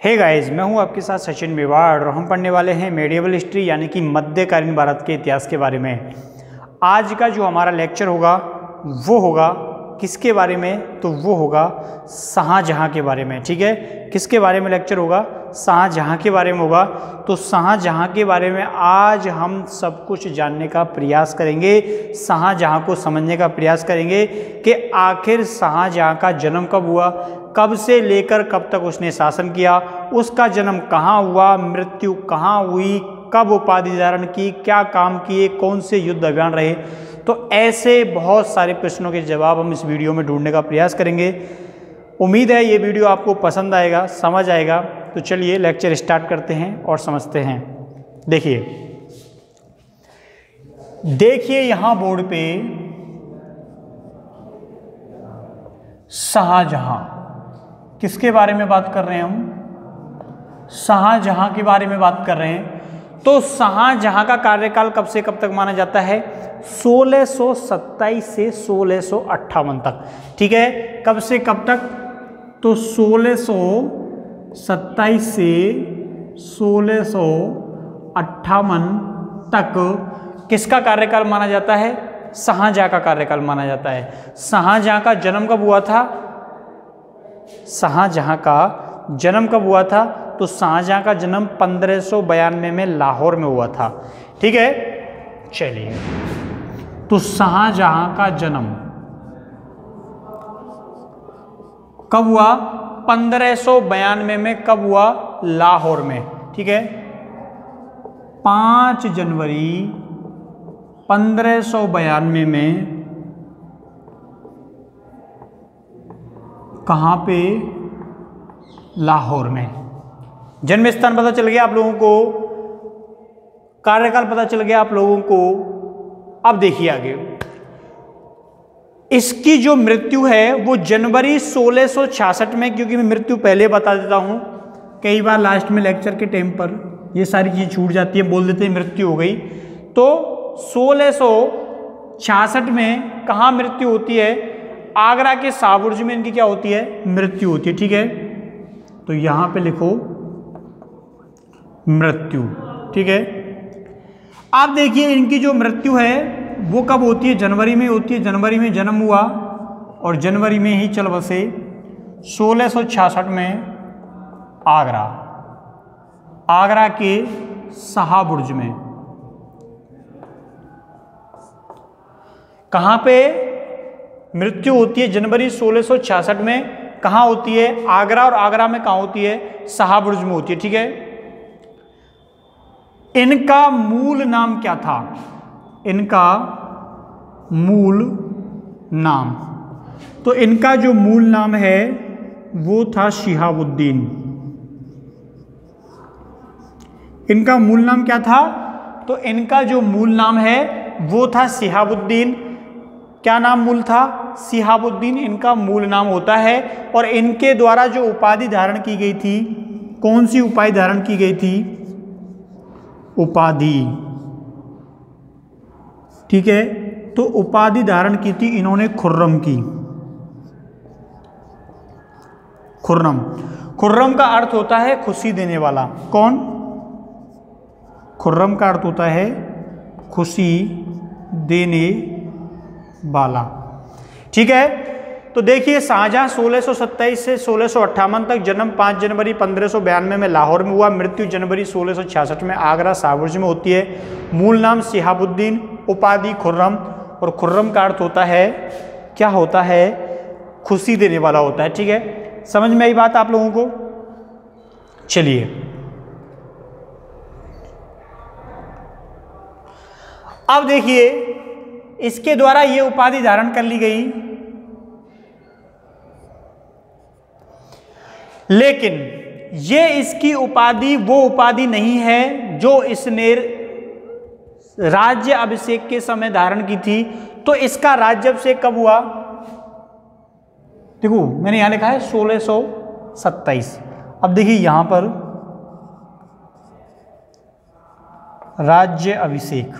Hey guys, मैं हूं आपके साथ सचिन मेवाड़ और हम पढ़ने वाले हैं मेडिएवल हिस्ट्री यानी कि मध्यकालीन भारत के इतिहास के बारे में। आज का जो हमारा लेक्चर होगा वो होगा किसके बारे में, तो वो होगा शाहजहां के बारे में। ठीक है, किसके बारे में लेक्चर होगा? शाहजहां के बारे में होगा। तो शाहजहां के बारे में आज हम सब कुछ जानने का प्रयास करेंगे, शाहजहां को समझने का प्रयास करेंगे कि आखिर शाहजहां का जन्म कब हुआ, कब से लेकर कब तक उसने शासन किया, उसका जन्म कहाँ हुआ, मृत्यु कहाँ हुई, कब उपाधि धारण की, क्या काम किए, कौन से युद्ध अभियान रहे। तो ऐसे बहुत सारे प्रश्नों के जवाब हम इस वीडियो में ढूंढने का प्रयास करेंगे। उम्मीद है ये वीडियो आपको पसंद आएगा, समझ आएगा। तो चलिए लेक्चर स्टार्ट करते हैं और समझते हैं। देखिए यहाँ बोर्ड पे शाहजहां, किसके बारे में बात कर रहे हैं हम? शाहजहां के बारे में बात कर रहे हैं। तो शाहजहां का कार्यकाल कब से कब तक माना जाता है? 1627 से 1658 तक। ठीक है, कब से कब तक? तो 1627 से 1658 तक किसका कार्यकाल माना जाता है? शाहजहां का कार्यकाल माना जाता है। शाहजहां का जन्म कब हुआ था? शाहजहां का जन्म कब हुआ था? तो शाहजहां का जन्म 1592 में लाहौर में हुआ था। ठीक है, चलिए, तो शाहजहां का जन्म कब हुआ? 1592 में। कब हुआ? लाहौर में। ठीक है, 5 जनवरी 1592 में। कहाँ पे? लाहौर में। जन्म स्थान पता चल गया आप लोगों को, कार्यकाल पता चल गया आप लोगों को। अब देखिए आगे, इसकी जो मृत्यु है वो जनवरी 1666 में, क्योंकि मैं मृत्यु पहले बता देता हूं, कई बार लास्ट में लेक्चर के टाइम पर ये सारी चीज़ छूट जाती है, बोल देते हैं मृत्यु हो गई। तो 1666 में कहाँ मृत्यु होती है? आगरा के शाहबुर्ज में इनकी क्या होती है? मृत्यु होती है। ठीक है, तो यहां पे लिखो मृत्यु। ठीक है, आप देखिए इनकी जो मृत्यु है वो कब होती है? जनवरी में होती है। जनवरी में जन्म हुआ और जनवरी में ही चल बसे 1666 में आगरा के शाहबुर्ज में। कहाँ पे मृत्यु होती है? जनवरी 1666 में। कहाँ होती है? आगरा। और आगरा में कहाँ होती है? शाहबुर्ज में होती है। ठीक है, इनका मूल नाम क्या था? इनका मूल नाम, तो इनका जो मूल नाम है वो था शिहाबुद्दीन। इनका मूल नाम क्या था? तो इनका जो मूल नाम है वो था शिहाबुद्दीन। क्या नाम मूल था? शिहाबुद्दीन इनका मूल नाम होता है। और इनके द्वारा जो उपाधि धारण की गई थी, कौन सी उपाधि धारण की गई थी? उपाधि। ठीक है, तो उपाधि धारण की थी इन्होंने खुर्रम की। खुर्रम, खुर्रम का अर्थ होता है खुशी देने वाला। कौन? खुर्रम का अर्थ होता है खुशी देने वाला। ठीक है, तो देखिए शाहजहां 1627 से 1658 तक, जन्म 5 जनवरी 1592 में लाहौर में हुआ, मृत्यु जनवरी 1666 में आगरा शाहबुर्ज में होती है। मूल नाम शिहाबुद्दीन, उपाधि खुर्रम, और खुर्रम का अर्थ होता है, क्या होता है? खुशी देने वाला होता है। ठीक है, समझ में आई बात आप लोगों को? चलिए, अब देखिए इसके द्वारा ये उपाधि धारण कर ली गई, लेकिन ये इसकी उपाधि वो उपाधि नहीं है जो इसने राज्य अभिषेक के समय धारण की थी। तो इसका राज्य अभिषेक कब हुआ? देखो मैंने यहां लिखा है 1627। अब देखिए यहां पर राज्य अभिषेक,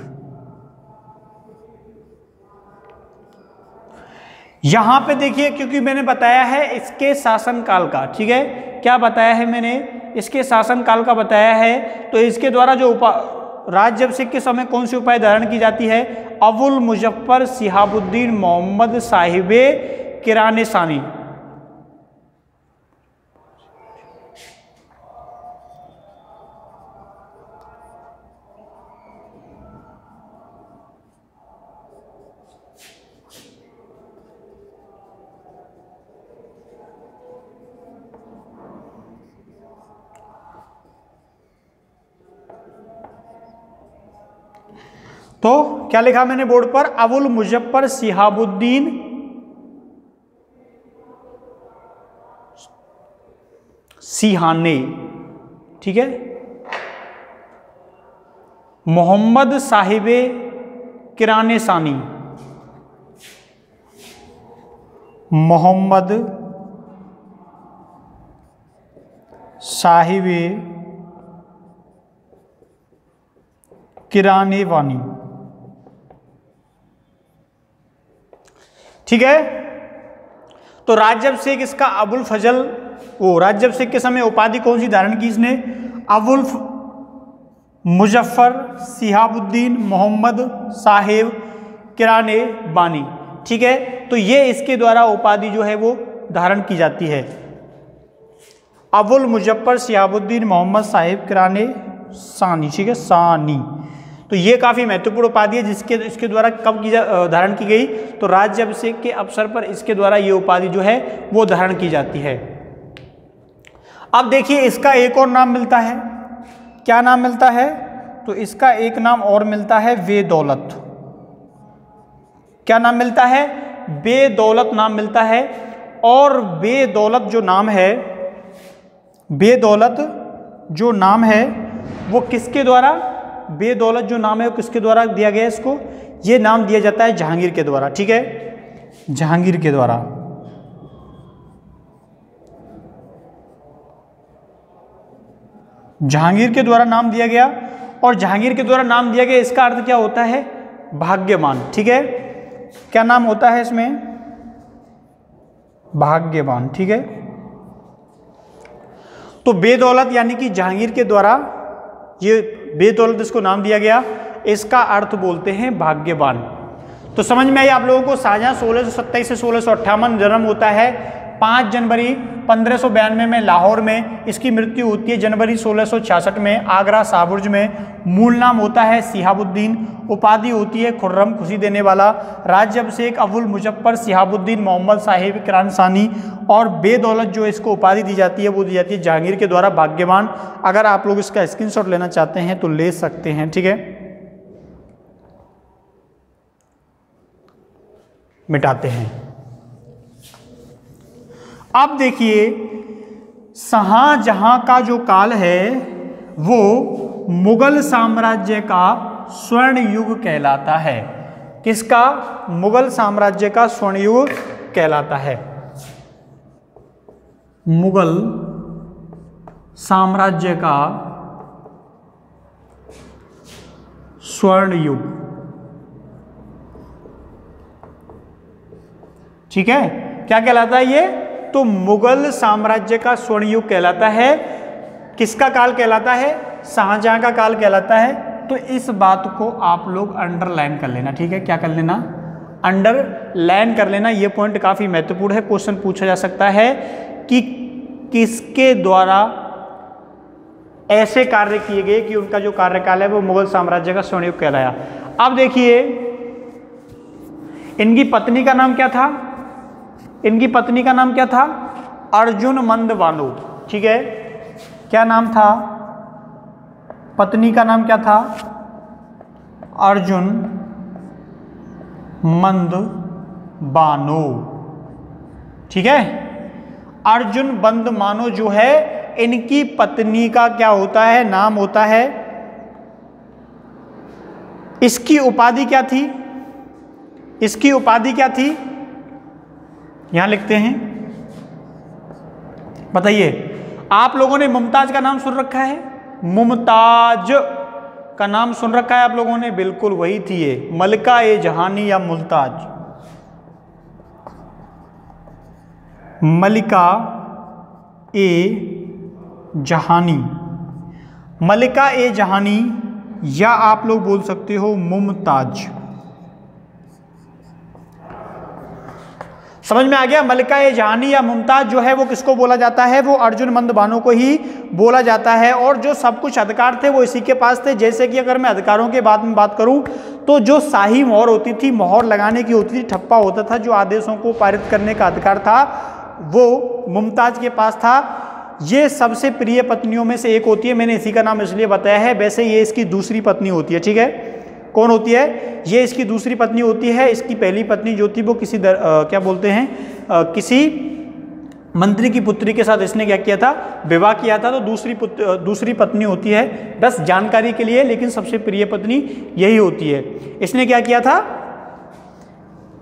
यहां पे देखिए, क्योंकि मैंने बताया है इसके शासनकाल का, ठीक है, क्या बताया है मैंने? इसके शासनकाल का बताया है। तो इसके द्वारा जो राज्याभिषेक के समय कौन सी उपाधि धारण की जाती है? अबुल मुजफ्फर शिहाबुद्दीन मोहम्मद साहिबे किराने सानी। तो क्या लिखा मैंने बोर्ड पर? अबुल मुजफ्फर शिहाबुद्दीन सिहाने, ठीक है, मोहम्मद साहिबे किराने सानी, मोहम्मद साहिबे किराने वानी, ठीक है। तो राज्याभिषेक इसका अबुल फजल, वो राज्याभिषेक के समय उपाधि कौन सी धारण की इसने? अबुल मुजफ्फर शिहाबुद्दीन मोहम्मद साहिब किराने बानी, ठीक है। तो ये इसके द्वारा उपाधि जो है वो धारण की जाती है, अबुल मुजफ्फर शिहाबुद्दीन मोहम्मद साहिब किराने सानी, ठीक है, सानी। तो ये काफ़ी महत्वपूर्ण उपाधि है जिसके इसके द्वारा कब धारण की गई? तो राज्याभिषेक के अवसर पर इसके द्वारा ये उपाधि जो है वो धारण की जाती है। अब देखिए इसका एक और नाम मिलता है, क्या नाम मिलता है? तो इसका एक नाम और मिलता है बेदौलत। क्या नाम मिलता है? बेदौलत नाम मिलता है। और बेदौलत जो नाम है, बेदौलत जो नाम है वो किसके द्वारा, बेदौलत जो नाम है वो किसके द्वारा दिया गया? इसको ये नाम दिया जाता है जहांगीर के द्वारा, ठीक है, जहांगीर के द्वारा। जहांगीर के द्वारा नाम दिया गया। और जहांगीर के द्वारा नाम दिया गया इसका अर्थ क्या होता है? भाग्यवान, ठीक है। क्या नाम होता है इसमें? भाग्यवान, ठीक है। तो बेदौलत यानी कि जहांगीर के द्वारा ये बेदौलत इसको नाम दिया गया, इसका अर्थ बोलते हैं भाग्यवान। तो समझ में आई आप लोगों को? शाहजहां 1627 से 1658 जन्म होता है, 5 जनवरी 1592 में लाहौर में इसकी मृत्यु होती है, जनवरी 1666 में आगरा शाहबुर्ज में। मूल नाम होता है शिहाबुद्दीन, उपाधि होती है खुर्रम, खुशी देने वाला। राज्याभिषेक अबुल मुजफ्फर शिहाबुद्दीन मोहम्मद साहिब किरानसानी। और बेदौलत जो इसको उपाधि दी जाती है वो दी जाती है जहांगीर के द्वारा भाग्यवान। अगर आप लोग इसका स्क्रीनशॉट लेना चाहते हैं तो ले सकते हैं, ठीक है। मिटाते हैं। अब देखिए शाहजहां का जो काल है वो मुगल साम्राज्य का स्वर्ण युग कहलाता है। किसका? मुगल साम्राज्य का स्वर्ण युग कहलाता है। मुगल साम्राज्य का स्वर्ण युग, ठीक है। क्या कहलाता है ये? तो मुगल साम्राज्य का स्वर्ण युग कहलाता है। किसका काल कहलाता है? शाहजहां का काल कहलाता है। तो इस बात को आप लोग अंडरलाइन कर लेना, ठीक है। क्या कर लेना? अंडरलाइन कर लेना। ये पॉइंट काफी महत्वपूर्ण है, क्वेश्चन पूछा जा सकता है कि किसके द्वारा ऐसे कार्य किए गए कि उनका जो कार्यकाल है वो मुगल साम्राज्य का स्वर्ण युग कहलाया। अब देखिए इनकी पत्नी का नाम क्या था? इनकी पत्नी का नाम क्या था? अर्जुनमंद बानो, ठीक है। क्या नाम था? पत्नी का नाम क्या था? अर्जुनमंद बानो, ठीक है। अर्जुनमंद बानो जो है इनकी पत्नी का क्या होता है? नाम होता है। इसकी उपाधि क्या थी? इसकी उपाधि क्या थी? यहां लिखते हैं, बताइए। आप लोगों ने मुमताज का नाम सुन रखा है? मुमताज का नाम सुन रखा है आप लोगों ने? बिल्कुल वही थी ये, मलिका ए जहानी या मुमताज। मलिका ए जहानी, मलिका ए जहानी, या आप लोग बोल सकते हो मुमताज। समझ में आ गया? मलिका ए जहानी या मुमताज जो है वो किसको बोला जाता है? वो अर्जुन मंदबानो को ही बोला जाता है। और जो सब कुछ अधिकार थे वो इसी के पास थे। जैसे कि अगर मैं अधिकारों के बाद में बात करूं तो जो शाही मोहर होती थी, मोहर लगाने की होती थी, ठप्पा होता था, जो आदेशों को पारित करने का अधिकार था वो मुमताज के पास था। ये सबसे प्रिय पत्नियों में से एक होती है, मैंने इसी का नाम इसलिए बताया है। वैसे ये इसकी दूसरी पत्नी होती है, ठीक है? कौन होती है? ये इसकी दूसरी पत्नी होती है। इसकी पहली पत्नी जो थी वो किसी क्या बोलते हैं किसी मंत्री की पुत्री के साथ इसने क्या किया था? विवाह किया था। तो दूसरी पत्नी होती है, बस जानकारी के लिए, लेकिन सबसे प्रिय पत्नी यही होती है। इसने क्या किया था?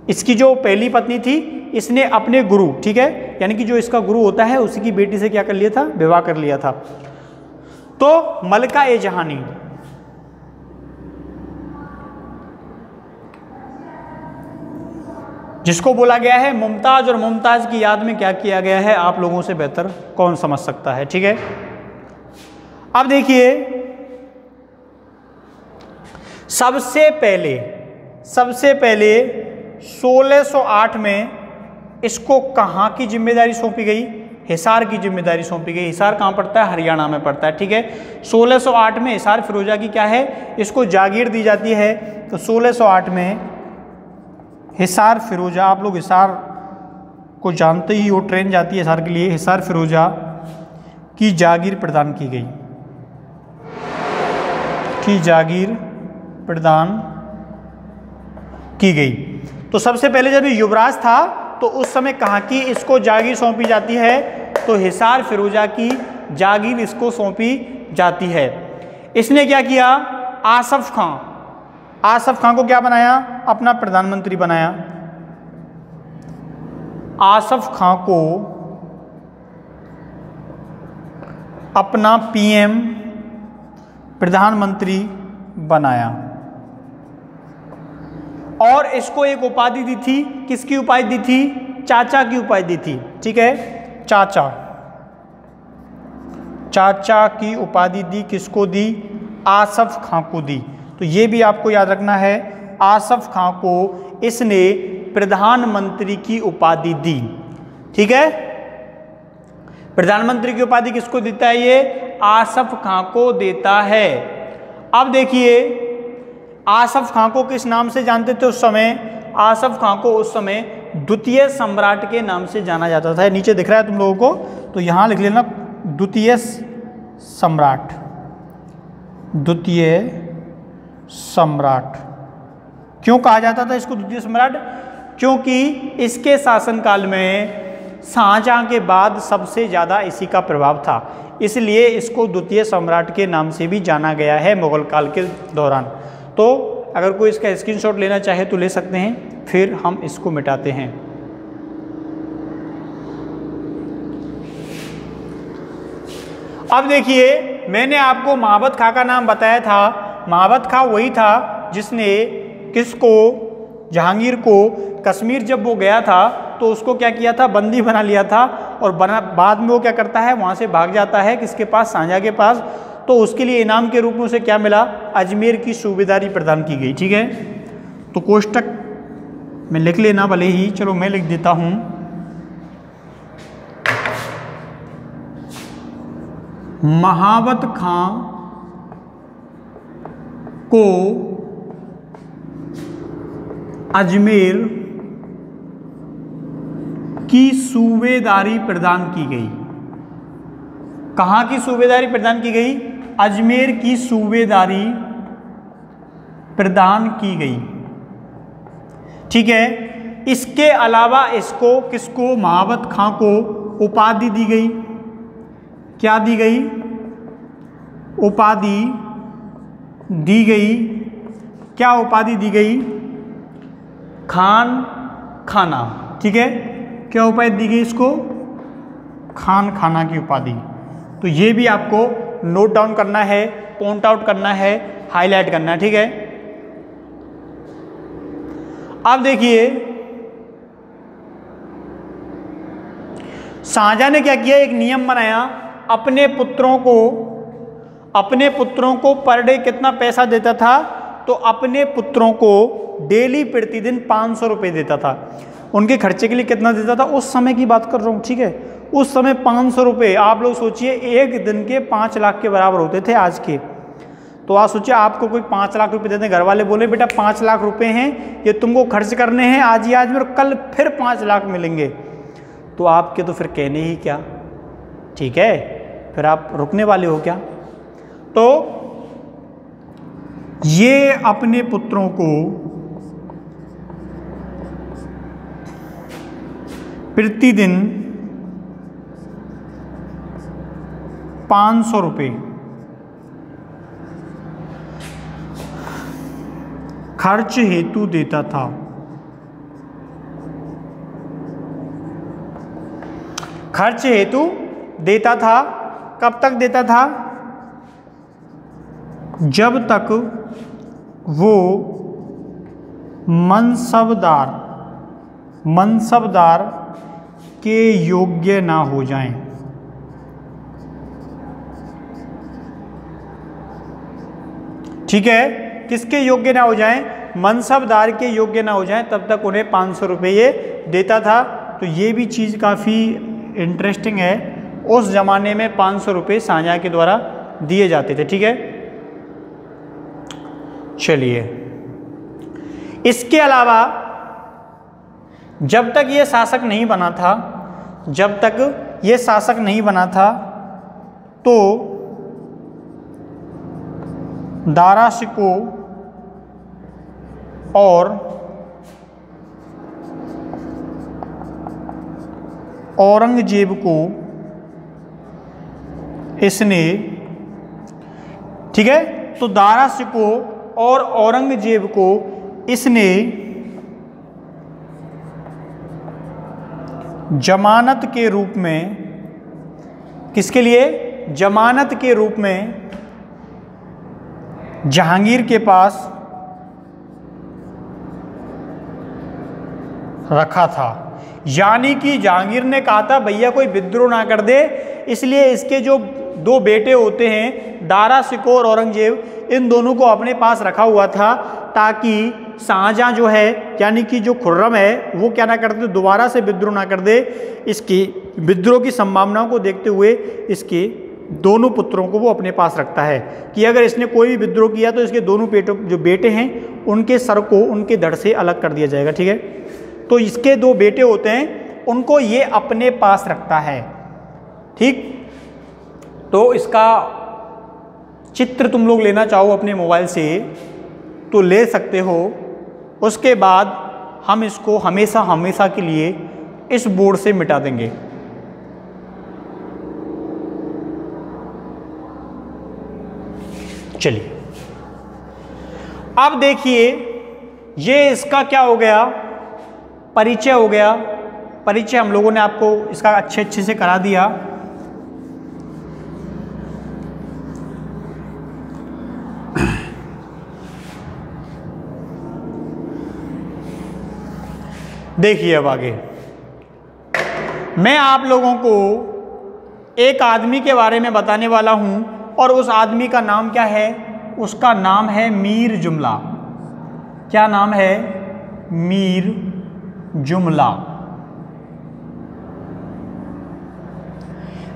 इसकी जो पहली पत्नी थी, इसने अपने गुरु, ठीक है, यानी कि जो इसका गुरु होता है उसी की बेटी से क्या कर लिया था? विवाह कर लिया था। तो मलिका ए जहानी, जिसको बोला गया है मुमताज, और मुमताज की याद में क्या किया गया है आप लोगों से बेहतर कौन समझ सकता है, ठीक है? अब देखिए, सबसे पहले 1608 में इसको कहाँ की जिम्मेदारी सौंपी गई? हिसार की जिम्मेदारी सौंपी गई। हिसार कहाँ पड़ता है? हरियाणा में पड़ता है, ठीक है? 1608 में हिसार फिरोजा की क्या है? इसको जागीर दी जाती है। तो 1608 में हिसार फिरोजा, आप लोग हिसार को जानते ही हो, ट्रेन जाती है हिसार के लिए, हिसार फिरोजा की जागीर प्रदान की गई, की जागीर प्रदान की गई। तो सबसे पहले जब ये युवराज था तो उस समय कहाँ की इसको जागीर सौंपी जाती है? तो हिसार फिरोजा की जागीर इसको सौंपी जाती है। इसने क्या किया? आसफ खां को क्या बनाया? अपना प्रधानमंत्री बनाया। आसफ खां को अपना पीएम, प्रधानमंत्री बनाया। और इसको एक उपाधि दी थी। किसकी उपाधि दी थी? चाचा की उपाधि दी थी, ठीक है? चाचा की उपाधि दी। किसको दी? आसफ खां को दी। तो ये भी आपको याद रखना है, आसफ खां को इसने प्रधानमंत्री की उपाधि दी, ठीक है? प्रधानमंत्री की उपाधि किसको देता है? ये आसफ खां को देता है। अब देखिए, आसफ खां को किस नाम से जानते थे उस समय? आसफ खां को उस समय द्वितीय सम्राट के नाम से जाना जाता था। नीचे दिख रहा है तुम लोगों को, तो यहां लिख लेना द्वितीय सम्राट। द्वितीय सम्राट क्यों कहा जाता था इसको द्वितीय सम्राट? क्योंकि इसके शासनकाल में शाहजहां के बाद सबसे ज़्यादा इसी का प्रभाव था, इसलिए इसको द्वितीय सम्राट के नाम से भी जाना गया है मुगल काल के दौरान। तो अगर कोई इसका स्क्रीनशॉट लेना चाहे तो ले सकते हैं, फिर हम इसको मिटाते हैं। अब देखिए, मैंने आपको महाबत खां का नाम बताया था। महाबत खां वही था जिसने किसको? जहांगीर को कश्मीर जब वो गया था तो उसको क्या किया था? बंदी बना लिया था। और बाद में वो क्या करता है? वहाँ से भाग जाता है किसके पास? शाहजहां के पास। तो उसके लिए इनाम के रूप में उसे क्या मिला? अजमेर की सूबेदारी प्रदान की गई, ठीक है? तो कोष्टक में लिख लेना भले ही, चलो मैं लिख देता हूँ। महाबत खां को अजमेर की सूबेदारी प्रदान की गई। कहाँ की सूबेदारी प्रदान की गई? अजमेर की सूबेदारी प्रदान की गई, ठीक है? इसके अलावा इसको किसको? महाबत खां को उपाधि दी गई। क्या दी गई? उपाधि दी गई। क्या उपाधि दी गई? खाना, ठीक है? क्या उपाधि दी गई इसको? खाना की उपाधि। तो ये भी आपको नोट डाउन करना है, पॉइंट आउट करना है, हाईलाइट करना है, ठीक है? अब देखिए, शाहजहां ने क्या किया? एक नियम बनाया अपने पुत्रों को पर डे कितना पैसा देता था? तो अपने पुत्रों को डेली प्रतिदिन 500 रुपये देता था। उनके खर्चे के लिए कितना देता था? उस समय की बात कर रहा हूँ, ठीक है। उस समय 500 रुपये, आप लोग सोचिए एक दिन के 5 लाख के बराबर होते थे आज के। तो आप सोचिए आपको कोई 5 लाख रुपए देते हैं, घर वाले बोले बेटा 5 लाख रुपए हैं ये तुमको खर्च करने हैं आज ही आज में, और कल फिर 5 लाख मिलेंगे, तो आपके तो फिर कहने ही क्या, ठीक है, फिर आप रुकने वाले हो क्या? तो ये अपने पुत्रों को प्रतिदिन 500 रुपये खर्च हेतु देता था। खर्च हेतु देता था। कब तक देता था? जब तक वो मनसबदार के योग्य ना हो जाएं। ठीक है, किसके योग्य ना हो जाएं? मनसबदार के योग्य ना हो जाएं, तब तक उन्हें 500 रुपये ये देता था। तो ये भी चीज़ काफ़ी इंटरेस्टिंग है। उस ज़माने में 500 रुपये शाहजहाँ के द्वारा दिए जाते थे। ठीक है, चलिए, इसके अलावा जब तक ये शासक नहीं बना था, तो दारा शिकोह और औरंगजेब को इसने, ठीक है, तो दारा शिकोह और औरंगजेब को इसने जमानत के रूप में, किसके लिए? जमानत के रूप में जहांगीर के पास रखा था। यानी कि जहांगीर ने कहा था भैया कोई विद्रोह ना कर दे, इसलिए इसके जो 2 बेटे होते हैं दारा शिकोह और औरंगजेब, इन दोनों को अपने पास रखा हुआ था, ताकि शाहजहाँ जो है, यानी कि जो खुर्रम है, वो क्या ना करते, दोबारा से विद्रोह ना कर दे। इसकी विद्रोह की संभावनाओं को देखते हुए इसके दोनों पुत्रों को वो अपने पास रखता है कि अगर इसने कोई भी विद्रोह किया तो इसके दोनों जो बेटे हैं उनके सर को उनके धड़ से अलग कर दिया जाएगा। ठीक है, तो इसके 2 बेटे होते हैं, उनको ये अपने पास रखता है। ठीक, तो इसका चित्र तुम लोग लेना चाहो अपने मोबाइल से तो ले सकते हो। उसके बाद हम इसको हमेशा हमेशा के लिए इस बोर्ड से मिटा देंगे। चलिए, अब देखिए, ये इसका क्या हो गया? परिचय हो गया। परिचय हम लोगों ने आपको इसका अच्छे से करा दिया। देखिए, अब आगे मैं आप लोगों को एक आदमी के बारे में बताने वाला हूं, और उस आदमी का नाम क्या है? उसका नाम है मीर जुमला। क्या नाम है? मीर जुमला।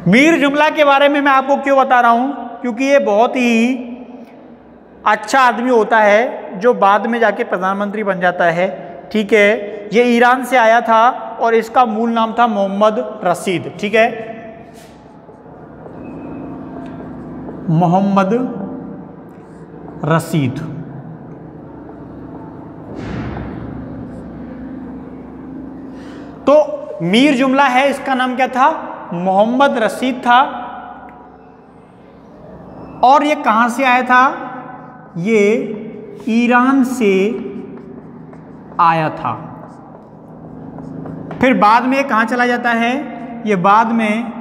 मीर जुमला के बारे में मैं आपको क्यों बता रहा हूं? क्योंकि ये बहुत ही अच्छा आदमी होता है जो बाद में जाके प्रधानमंत्री बन जाता है। ठीक है, ये ईरान से आया था और इसका मूल नाम था मोहम्मद रशीद। ठीक है, मोहम्मद रशीद। तो मीर जुमला है, इसका नाम क्या था? मोहम्मद रशीद था। और ये कहां से आया था? ये ईरान से आया था। फिर बाद में कहां चला जाता है? ये बाद में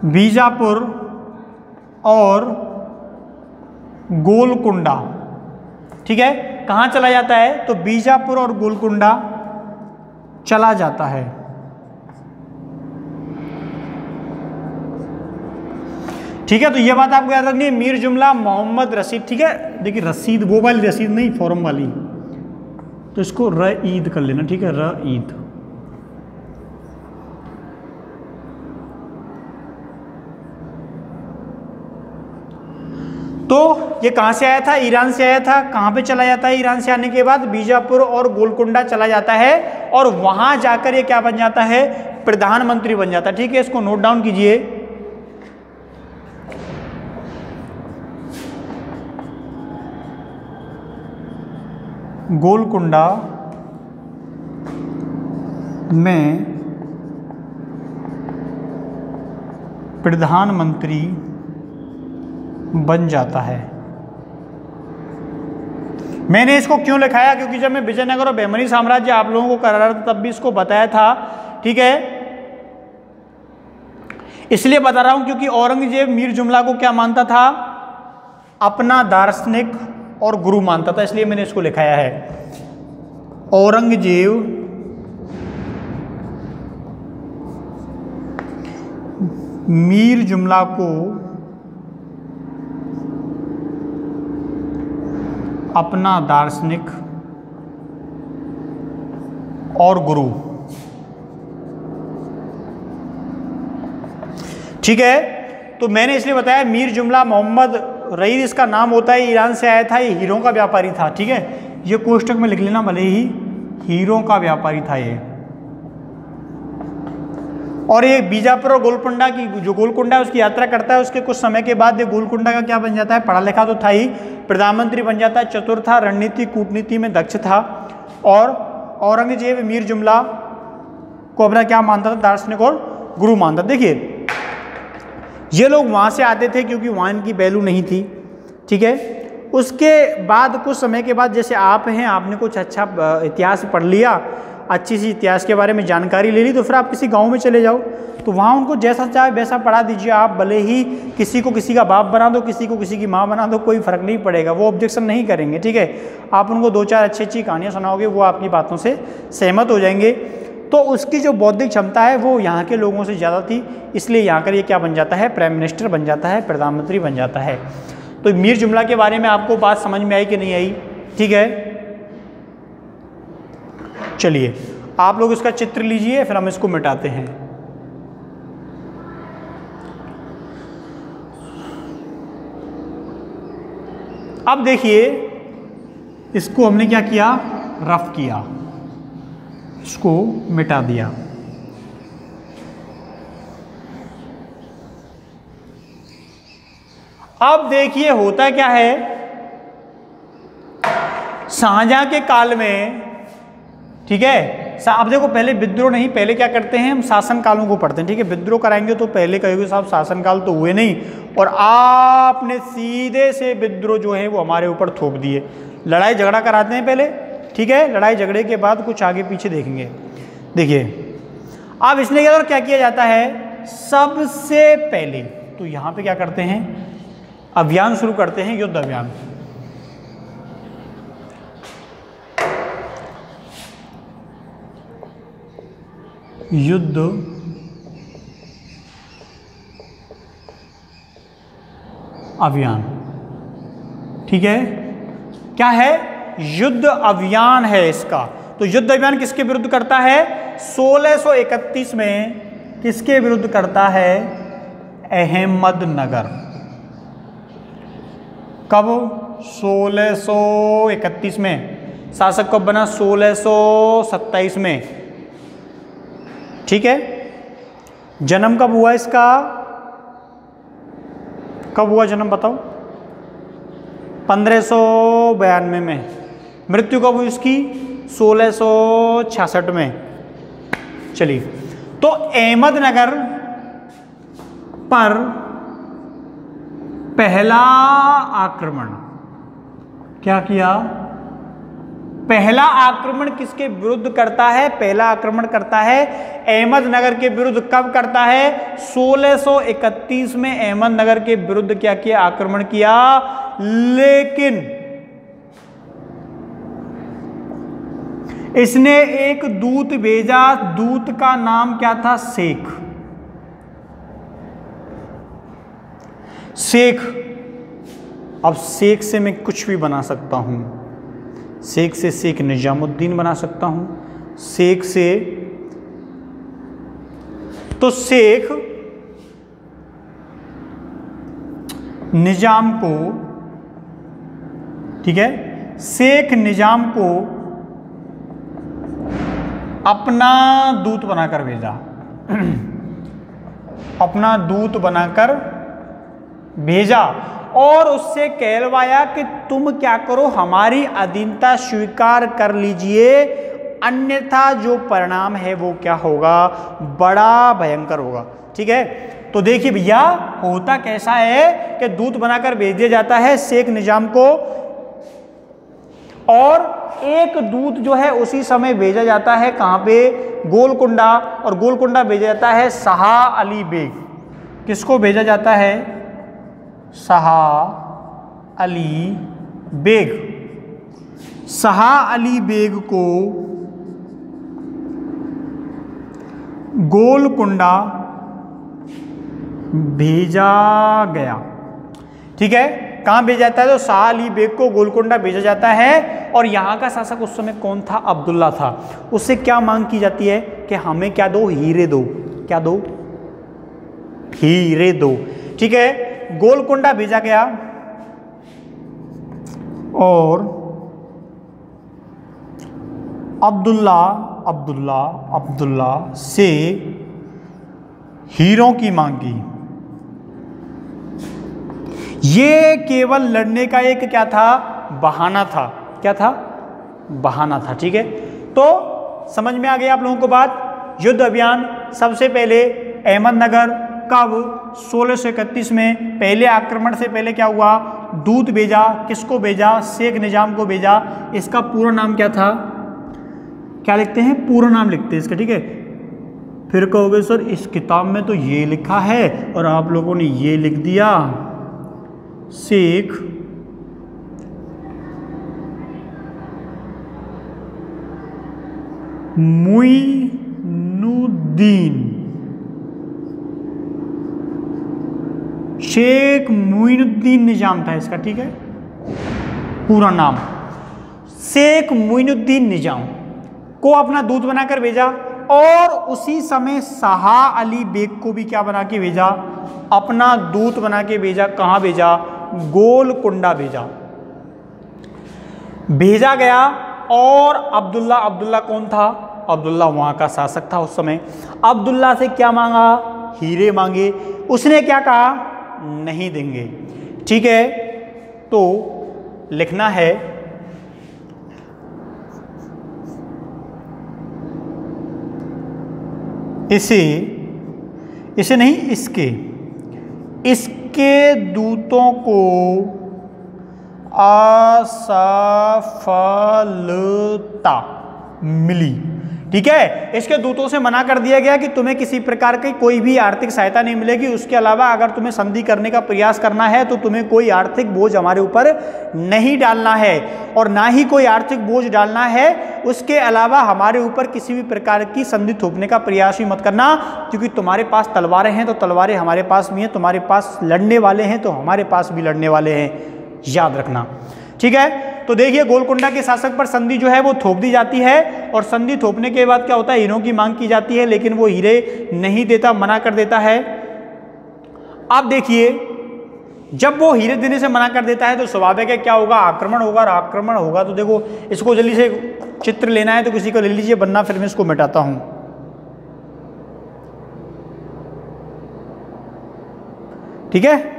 बीजापुर और गोलकुंडा। ठीक है, कहां चला जाता है? तो बीजापुर और गोलकुंडा चला जाता है। ठीक है, तो ये बात आपको याद रखनी है, मीर जुमला मोहम्मद रशीद। ठीक है, देखिए रसीद वो वाली रसीद नहीं, फॉर्म वाली, तो इसको रईद कर लेना। ठीक है, रईद। तो ये कहाँ से आया था? ईरान से आया था। कहाँ पे चला जाता है ईरान से आने के बाद? बीजापुर और गोलकुंडा चला जाता है, और वहां जाकर ये क्या बन जाता है? प्रधानमंत्री बन जाता है। ठीक है, इसको नोट डाउन कीजिए। गोलकुंडा में प्रधानमंत्री बन जाता है। मैंने इसको क्यों लिखाया? क्योंकि जब मैं विजयनगर और बहमनी साम्राज्य आप लोगों को करा रहा था तब भी इसको बताया था। ठीक है, इसलिए बता रहा हूं क्योंकि औरंगजेब मीर जुमला को क्या मानता था? अपना दार्शनिक और गुरु मानता था, इसलिए मैंने इसको लिखाया है। औरंगजेब मीर जुमला को अपना दार्शनिक और गुरु। ठीक है, तो मैंने इसलिए बताया मीर जुमला मोहम्मद रईद इसका नाम होता है, ईरान से आया था, ये हीरों का व्यापारी था। ठीक है, ये कोष्टक में लिख लेना, भले ही हीरों का व्यापारी था ये। और ये बीजापुर और गोलकुंडा की, जो गोलकुंडा है उसकी यात्रा करता है, उसके कुछ समय के बाद ये गोलकुंडा का क्या बन जाता है? पढ़ा लिखा तो था ही, प्रधानमंत्री बन जाता है, चतुर था, रणनीति कूटनीति में दक्ष था, और औरंगजेब मीर जुमला को अपना क्या मानता था? दार्शनिक और गुरु मानता। देखिए ये लोग वहाँ से आते थे क्योंकि वहाँ इनकी वैल्यू नहीं थी। ठीक है, उसके बाद कुछ समय के बाद, जैसे आप हैं, आपने कुछ अच्छा इतिहास पढ़ लिया, अच्छी सी इतिहास के बारे में जानकारी ले ली, तो फिर आप किसी गांव में चले जाओ, तो वहाँ उनको जैसा चाहे वैसा पढ़ा दीजिए आप। भले ही किसी को किसी का बाप बना दो, किसी को किसी की माँ बना दो, कोई फ़र्क नहीं पड़ेगा, वो ऑब्जेक्शन नहीं करेंगे। ठीक है, आप उनको 2-4 अच्छी कहानियाँ सुनाओगे, वो आपकी बातों से सहमत हो जाएंगे। तो उसकी जो बौद्धिक क्षमता है वो यहाँ के लोगों से ज़्यादा थी, इसलिए यहाँ कर ये क्या बन जाता है? प्राइम मिनिस्टर बन जाता है, प्रधानमंत्री बन जाता है। तो मीर जुमला के बारे में आपको बात समझ में आई कि नहीं आई? ठीक है, चलिए आप लोग इसका चित्र लीजिए, फिर हम इसको मिटाते हैं। अब देखिए, इसको हमने क्या किया? रफ किया, इसको मिटा दिया। अब देखिए होता क्या है, शाहजहां के काल में, ठीक है, अब देखो पहले विद्रोह नहीं, पहले क्या करते हैं हम? शासन कालों को पढ़ते हैं। ठीक है, विद्रोह कराएंगे तो पहले कहोगे साहब शासन काल तो हुए नहीं, और आपने सीधे से विद्रोह जो है वो हमारे ऊपर थोप दिए। लड़ाई झगड़ा कराते हैं पहले, ठीक है, लड़ाई झगड़े के बाद कुछ आगे पीछे देखेंगे। देखिए अब इसलिए क्या किया जाता है? सबसे पहले तो यहाँ पे क्या करते हैं? अभियान शुरू करते हैं, युद्ध अभियान। युद्ध अभियान, ठीक है, क्या है? युद्ध अभियान है इसका। तो युद्ध अभियान किसके विरुद्ध करता है? 1631 में किसके विरुद्ध करता है? अहमदनगर। कब? 1631 में। शासक कब बना? 1627 में। ठीक है, जन्म कब हुआ इसका? कब हुआ जन्म बताओ? 1592 में। मृत्यु कब हुई इसकी? 1666 में। चलिए, तो अहमदनगर पर पहला आक्रमण क्या किया? पहला आक्रमण किसके विरुद्ध करता है? पहला आक्रमण करता है अहमदनगर के विरुद्ध। कब करता है? 1631 में अहमदनगर के विरुद्ध क्या किया? आक्रमण किया। लेकिन इसने एक दूत भेजा, दूत का नाम क्या था? शेख। शेख, अब शेख से मैं कुछ भी बना सकता हूँ। शेख से शेख निजामुद्दीन बना सकता हूँ। शेख से, तो शेख निजाम को, ठीक है, शेख निजाम को अपना दूत बनाकर भेजा अपना दूत बनाकर भेजा और उससे कहलवाया कि तुम क्या करो, हमारी अधीनता स्वीकार कर लीजिए, अन्यथा जो परिणाम है वो क्या होगा, बड़ा भयंकर होगा। ठीक है, तो देखिए भैया होता कैसा है कि दूत बनाकर भेज दिया जाता है शेख निजाम को, और एक दूत जो है उसी समय भेजा जाता है कहाँ पे, गोलकुंडा, और गोलकुंडा भेजा जाता है शाह अली बेग। किसको भेजा जाता है, शाह अली बेग। शाह अली बेग को गोलकुंडा भेजा गया। ठीक है, कहाँ भेजा जाता है, तो शाह अली बेग को गोलकुंडा भेजा जाता है, और यहाँ का शासक उस समय कौन था, अब्दुल्ला था। उससे क्या मांग की जाती है कि हमें क्या दो, हीरे दो। क्या दो, हीरे दो। ठीक है, गोलकुंडा भेजा गया और अब्दुल्ला से हीरों की मांगी। ये केवल लड़ने का एक क्या था, बहाना था। क्या था, बहाना था। ठीक है, तो समझ में आ गया आप लोगों को बात। युद्ध अभियान सबसे पहले अहमदनगर, कब, 1631 में। पहले आक्रमण से पहले क्या हुआ, दूत भेजा। किसको भेजा, शेख निजाम को भेजा। इसका पूरा नाम क्या था, क्या लिखते हैं, पूरा नाम लिखते हैं इसका। ठीक है, फिर कहोगे सर इस किताब में तो ये लिखा है और आप लोगों ने ये लिख दिया, शेख मुइनुद्दीन। शेख मुइनुद्दीन निजाम था इसका। ठीक है, पूरा नाम। शेख मुइनुद्दीन निजाम को अपना दूत बनाकर भेजा, और उसी समय शाह अली बेग को भी क्या बना के भेजा, अपना दूत बना के भेजा। कहाँ भेजा, गोलकुंडा भेजा गया। और अब्दुल्ला कौन था, अब्दुल्ला वहां का शासक था उस समय। अब्दुल्ला से क्या मांगा, हीरे मांगे। उसने क्या कहा, नहीं देंगे। ठीक है, तो लिखना है इसे नहीं, इसके दूतों को असफलता मिली। ठीक है, इसके दूतों से मना कर दिया गया कि तुम्हें किसी प्रकार की कोई भी आर्थिक सहायता नहीं मिलेगी। उसके अलावा अगर तुम्हें संधि करने का प्रयास करना है तो तुम्हें कोई आर्थिक बोझ हमारे ऊपर नहीं डालना है, और ना ही कोई आर्थिक बोझ डालना है। उसके अलावा हमारे ऊपर किसी भी प्रकार की संधि थोपने का प्रयास भी मत करना, क्योंकि तुम्हारे पास तलवारें हैं तो तलवारें हमारे पास भी हैं, तुम्हारे पास लड़ने वाले हैं तो हमारे पास भी लड़ने वाले हैं, याद रखना। ठीक है, तो देखिए गोलकुंडा के शासक पर संधि जो है वो थोप दी जाती है, और संधि थोपने के बाद क्या होता है, हीरों की मांग की जाती है, लेकिन वो हीरे नहीं देता, मना कर देता है। अब देखिए जब वो हीरे देने से मना कर देता है तो स्वाभाविक है क्या होगा, आक्रमण होगा। और आक्रमण होगा तो देखो इसको जल्दी से चित्र लेना है तो किसी को ले लीजिए, वरना फिर मैं इसको मिटाता हूं। ठीक है,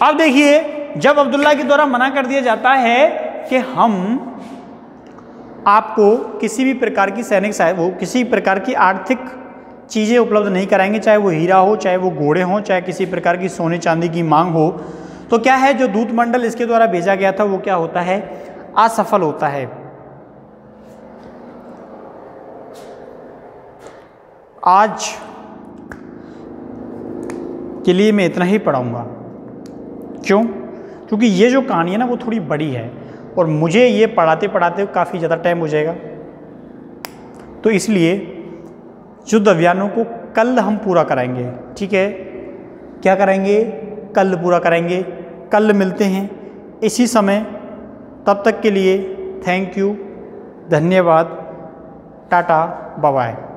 अब देखिए जब अब्दुल्ला के द्वारा मना कर दिया जाता है कि हम आपको किसी भी प्रकार की सैनिक सहायता, वो किसी प्रकार की आर्थिक चीज़ें उपलब्ध नहीं कराएंगे, चाहे वो हीरा हो, चाहे वो घोड़े हों, चाहे किसी प्रकार की सोने चांदी की मांग हो, तो क्या है, जो दूत मंडल इसके द्वारा भेजा गया था वो क्या होता है, असफल होता है। आज के लिए मैं इतना ही पढ़ाऊँगा। क्यों? क्योंकि ये जो कहानी है ना वो थोड़ी बड़ी है और मुझे ये पढ़ाते पढ़ाते काफ़ी ज़्यादा टाइम हो जाएगा। तो इसलिए युद्ध अभियानों को कल हम पूरा कराएंगे। ठीक है, क्या कराएंगे? कल पूरा कराएंगे। कल मिलते हैं इसी समय। तब तक के लिए थैंक यू, धन्यवाद, टाटा, बाय बाय।